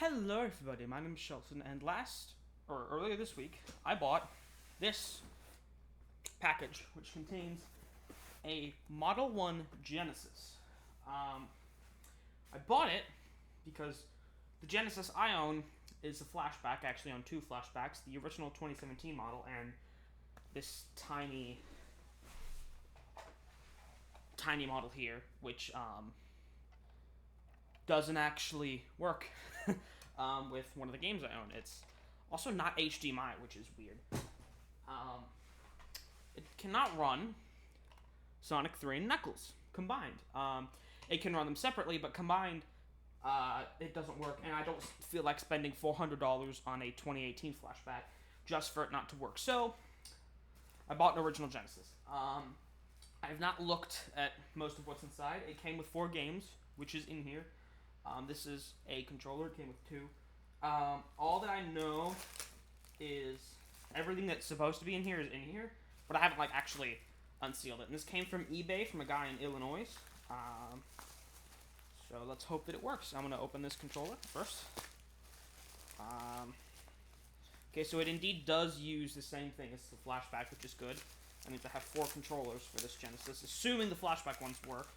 Hello, everybody. My name is Shelton, and earlier this week, I bought this package, which contains a Model 1 Genesis. I bought it because the Genesis I own is a flashback. I actually own two flashbacks, the original 2017 model and this tiny model here, which doesn't actually work with one of the games I own. It's also not HDMI, which is weird. It cannot run Sonic 3 and Knuckles combined. It can run them separately, but combined, it doesn't work, and I don't feel like spending $400 on a 2018 flashback just for it not to work. So, I bought an original Genesis. I have not looked at most of what's inside. It came with 4 games, which is in here. This is a controller. It came with 2. All that I know is everything that's supposed to be in here is in here, but I haven't actually unsealed it. And this came from eBay from a guy in Illinois. So let's hope that it works. I'm gonna open this controller first. Okay, so it indeed does use the same thing as the flashback, which is good. I need to have 4 controllers for this Genesis, assuming the flashback ones work,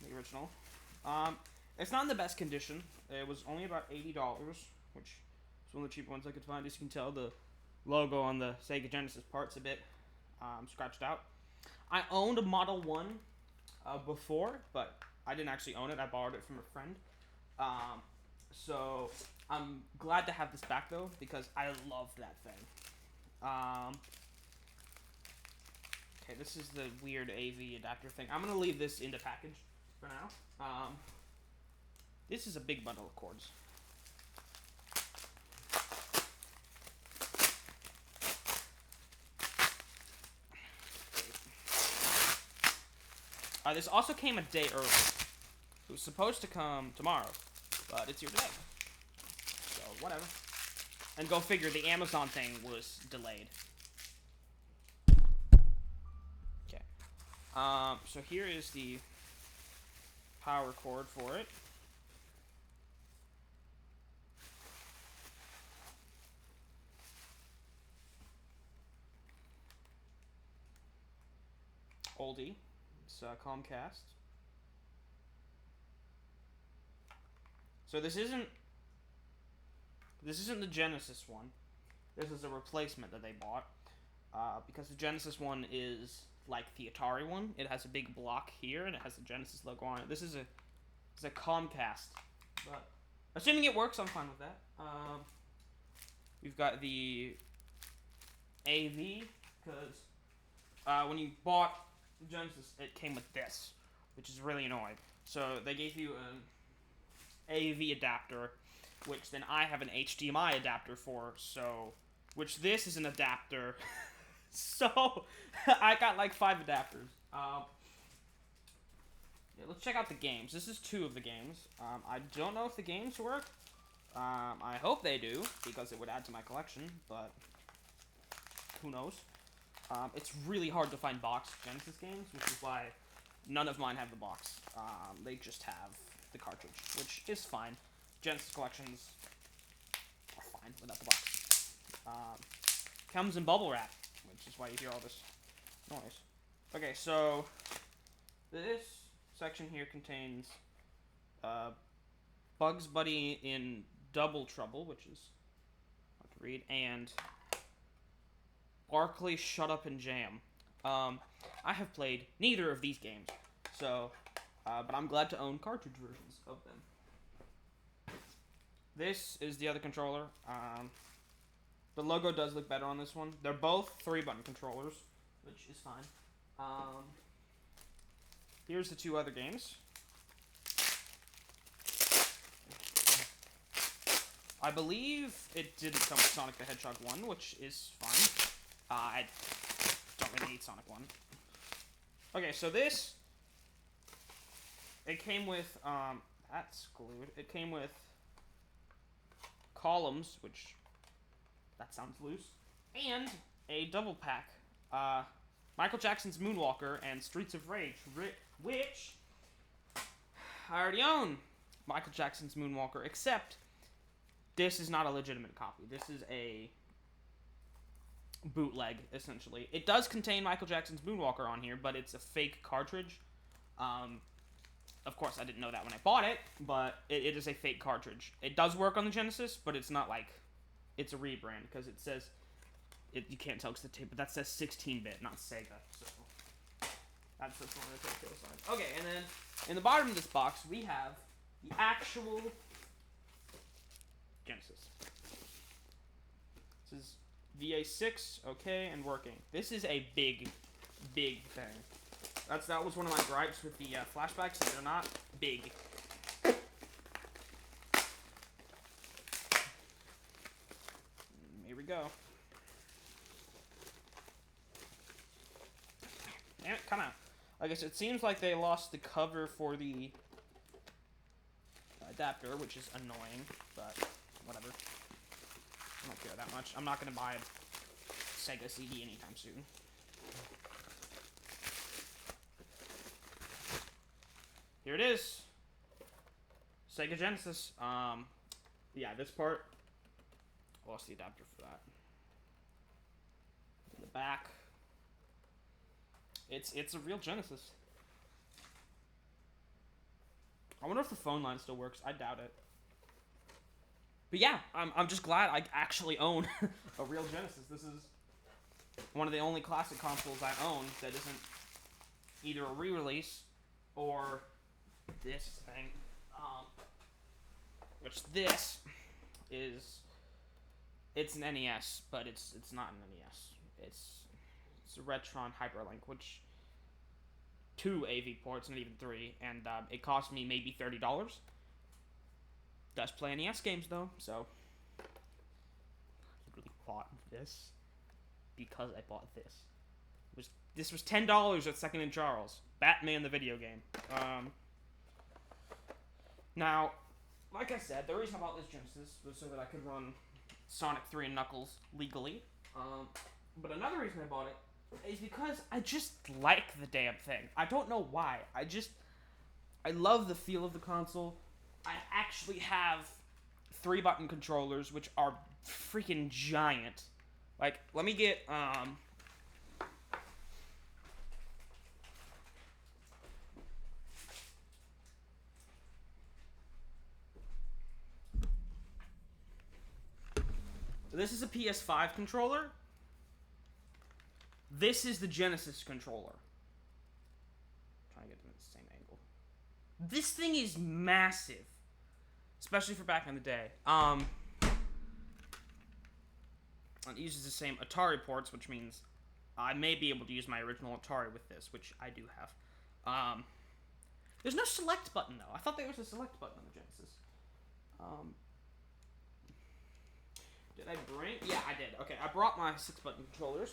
the original. It's not in the best condition. It was only about $80, which is one of the cheaper ones I could find. As you can tell, the logo on the Sega Genesis part's a bit scratched out. I owned a Model 1 before, but I didn't actually own it. I borrowed it from a friend. So I'm glad to have this back, though, because I love that thing. Okay, this is the weird AV adapter thing. I'm going to leave this in the package for now. This is a big bundle of cords. This also came a day early. It was supposed to come tomorrow, but it's here today. So, whatever. And go figure, the Amazon thing was delayed. Okay. So here is the power cord for it. Oldie. It's Comcast. So this isn't the Genesis one. This is a replacement that they bought because the Genesis one is like the Atari one. It has a big block here and it has the Genesis logo on it. This is a Comcast, but assuming it works, I'm fine with that. We've got the AV because when you bought Genesis, it came with this, which is really annoying. So they gave you an AV adapter, which then I have an HDMI adapter for, so, which this is an adapter. So, I got 5 adapters. Yeah, let's check out the games. This is 2 of the games. I don't know if the games work. I hope they do, because it would add to my collection, but who knows. It's really hard to find boxed Genesis games, which is why none of mine have the box. They just have the cartridge, which is fine. Genesis collections are fine without the box. Comes in bubble wrap, which is why you hear all this noise. Okay, so this section here contains Bugs Bunny in Double Trouble, which is hard to read, and Barkley, Shut Up and Jam. I have played neither of these games, so, but I'm glad to own cartridge versions of them. This is the other controller. The logo does look better on this one. They're both 3-button controllers, which is fine. Here's the 2 other games. I believe it didn't come with Sonic the Hedgehog 1, which is fine. I don't really need Sonic 1. Okay, so this, it came with, that's glued. It came with columns, which, that sounds loose, and a double pack. Michael Jackson's Moonwalker and Streets of Rage, which I already own Michael Jackson's Moonwalker, except this is not a legitimate copy. This is a bootleg, essentially. It does contain Michael Jackson's Moonwalker on here, but it's a fake cartridge. Of course, I didn't know that when I bought it, but it is a fake cartridge. It does work on the Genesis, but it's not like it's a rebrand, because it says, you can't tell because the tape, but that says 16-bit, not Sega, so that's the one of the telltale signs. Okay, and then in the bottom of this box, we have the actual Genesis. This is VA6, okay, and working. This is a big, big thing. That was one of my gripes with the flashbacks, that they're not big. Here we go. Damn it, come out. I guess it seems like they lost the cover for the adapter, which is annoying, but whatever. I don't care that much. I'm not going to buy a Sega CD anytime soon. Here it is. Sega Genesis. Yeah, this part, I lost the adapter for that. In the back, it's a real Genesis. I wonder if the phone line still works. I doubt it. But yeah, I'm just glad I actually own a real Genesis. This is one of the only classic consoles I own that isn't either a re-release or this thing. Which this is, it's an NES, but it's not an NES. It's a Retron Hyperlink, which 2 AV ports, not even 3, and it cost me maybe $30. Does play NES games though, so I really bought this because I bought this. This was $10 at Second and Charles. Batman the video game. Now, like I said, the reason I bought this Genesis was so that I could run Sonic 3 and Knuckles legally. But another reason I bought it is because I just like the damn thing. I don't know why. I love the feel of the console. I actually have 3-button controllers, which are freaking giant. Like, let me get, this is a PS5 controller. This is the Genesis controller. Trying to get them at the same angle. This thing is massive, especially for back in the day. It uses the same Atari ports, which means I may be able to use my original Atari with this, which I do have. There's no select button though. I thought there was a select button on the Genesis. Did I bring? Yeah, I did. Okay, I brought my 6-button controllers.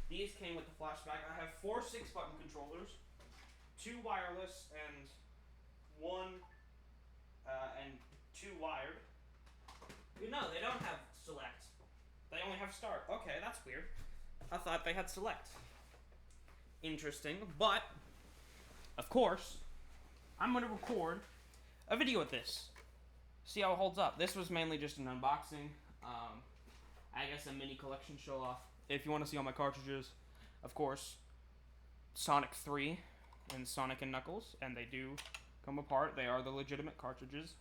These came with the flashback. I have 4 6-button controllers, 2 wireless and 1 and 2 wired. No, they don't have select. They only have start. Okay, that's weird. I thought they had select. Interesting, but of course, I'm going to record a video with this. See how it holds up. This was mainly just an unboxing. I guess a mini collection show off. If you want to see all my cartridges, of course, Sonic 3 and Sonic and Knuckles, and they do come apart. They are the legitimate cartridges.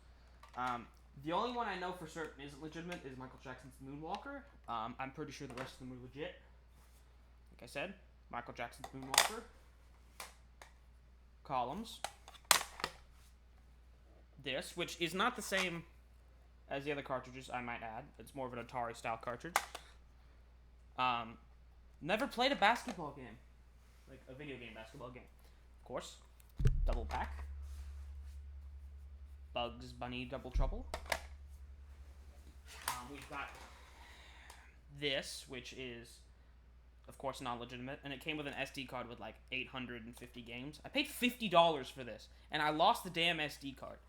The only one I know for certain isn't legitimate is Michael Jackson's Moonwalker. I'm pretty sure the rest of them are legit. Like I said, Michael Jackson's Moonwalker. Columns. This, which is not the same as the other cartridges, I might add. It's more of an Atari-style cartridge. Never played a basketball game. Like a video game basketball game. Of course. Double pack. Bugs Bunny Double Trouble. We've got this, which is, of course, not legitimate. And it came with an SD card with like 850 games. I paid $50 for this. And I lost the damn SD card.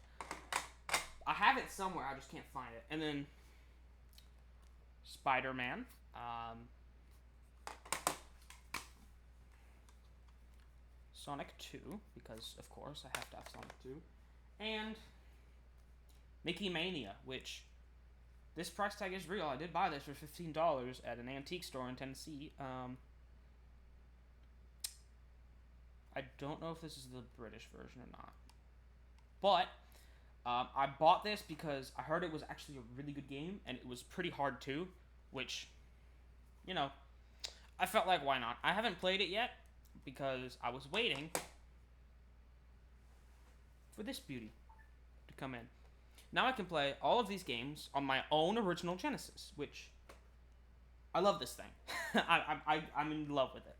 I have it somewhere, I just can't find it. And then Spider-Man. Sonic 2, because of course I have to have Sonic 2. And Mickey Mania, which this price tag is real. I did buy this for $15 at an antique store in Tennessee. I don't know if this is the British version or not. But I bought this because I heard it was actually a really good game, and it was pretty hard too, which, you know, I felt like, why not? I haven't played it yet because I was waiting for this beauty to come in. Now I can play all of these games on my own original Genesis, which I love this thing. I'm in love with it.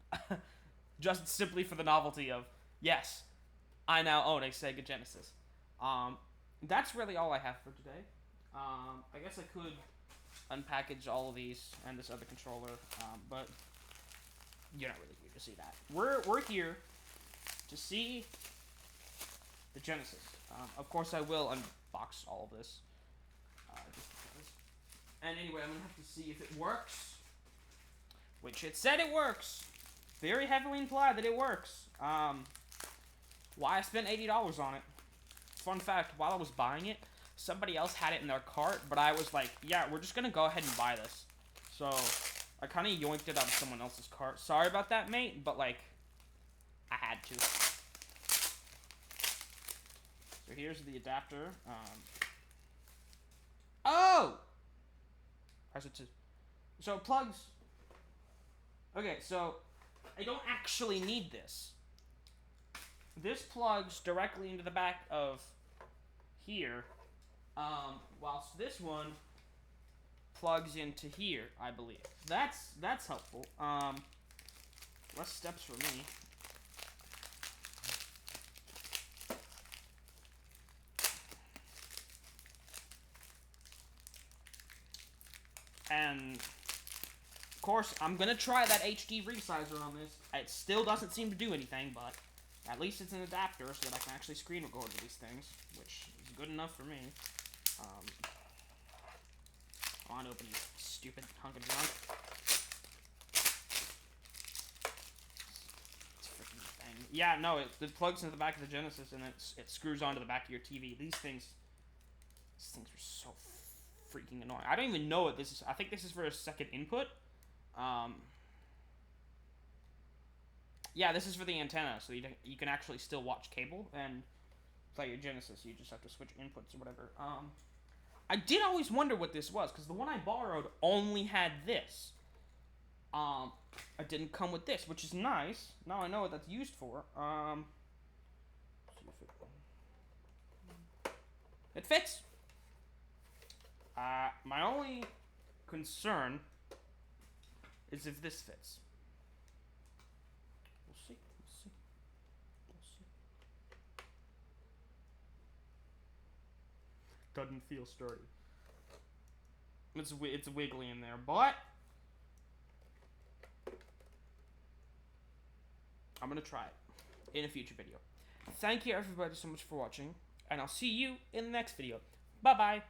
Just simply for the novelty of, yes, I now own a Sega Genesis. That's really all I have for today. I guess I could unpackage all of these and this other controller, but you're not really here to see that. We're here to see the Genesis. Of course, I will unbox all of this, just because. And anyway, I'm gonna have to see if it works, which it said it works. Very heavily implied that it works. Why I spent $80 on it. Fun fact, while I was buying it, somebody else had it in their cart, but I was like, yeah, we're just gonna go ahead and buy this. So, I kind of yoinked it out of someone else's cart. Sorry about that, mate, but, like, I had to. So here's the adapter. Oh! So it plugs. Okay, so I don't actually need this. This plugs directly into the back of here, whilst this one plugs into here, I believe. That's helpful. Less steps for me. And of course, I'm gonna try that HD resizer on this. It still doesn't seem to do anything, but at least it's an adapter so that I can actually screen record with these things, which is good enough for me. I want to open this stupid hunk of junk. It's a freaking thing. Yeah, no, it plugs into the back of the Genesis and it screws onto the back of your TV. These things are so freaking annoying. I don't even know what this is. I think this is for a second input. Yeah, this is for the antenna, so you can actually still watch cable and play your Genesis. You just have to switch inputs or whatever. I did always wonder what this was, because the one I borrowed only had this. It didn't come with this, which is nice. Now I know what that's used for. See if it fits. My only concern is if this fits. We'll see. Doesn't feel sturdy. It's wiggly in there, but I'm gonna try it in a future video. Thank you everybody so much for watching, and I'll see you in the next video. Bye bye.